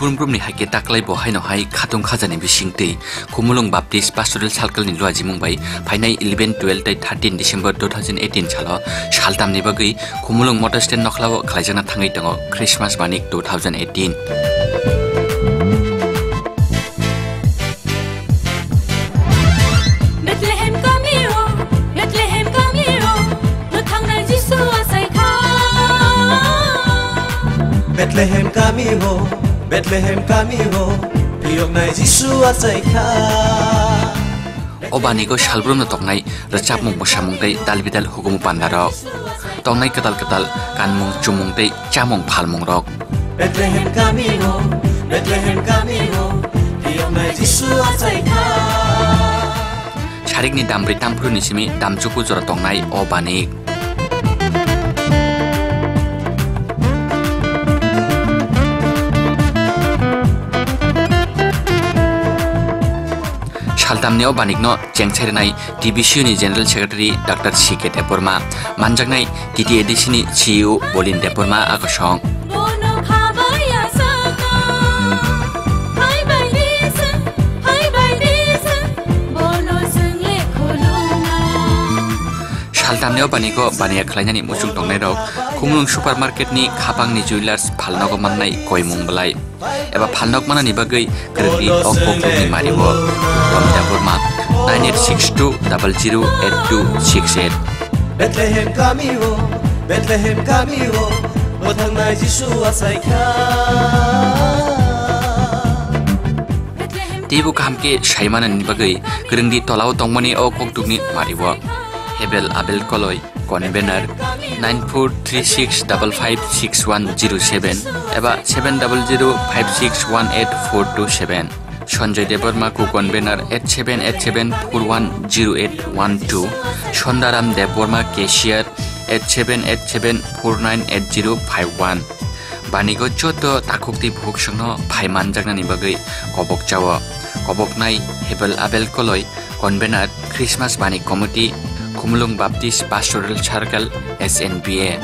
Bunbrumni haike taklai bo haino hai khatung khajani bisingtei Khumulwng Baptist Pastoral Circle ni luaji mungbai phainai 11-12 tai 13 December 2018 salo saltamni bagui Khumulwng motor stand nokhlao khlaijana thangai tango Christmas Banik 2018 Bethlehem kami ho, piyok nai Jisu atai kha. Obani ko shalbrum na toknai rachap mung mosamung tei dalbidal hukum pandaro. Toknai katal kanmung chumung tei chamung phalmung rok. Bethlehem kami ho, piyok nai Jisu atai kha. Charik ni damri tampru nisimi damchuku jora toknai obani. Saltamni Banikno Chengcharinai TBCU ni General Secretary Dr. C.K. Deporma Manjaknai TT Edition ni CEO Bolin Deporma Akosong Saltamni Baniko Bania Klainani Musung Tongnero Khumulwng Supermarket ni Khapang ni Jewelers Phalnogo mannai Koimung Balai Eba Phalnok mana ni bagai Kerti Okpok ni Maribo Deporma 9862008268 Bethlehem kami ho, othang nai Jisu asai kha. Tibu kamke shaimana ni bagai kerengdi tolao tongmani okpoktukni maribo Hebel Abel Koloi Convener 9436556107 eba 7005618427 Sanjay Deborma ku convener 8787410812 Sondaram Deborma cashier 8787498051 Banigo joto takukti bhuksangno phaiman jagnani bagai kobok chawo kobok nai Hebel Abel Koloi convener Christmas Banik Committee Khumulwng Baptist Pastoral Circle SNBA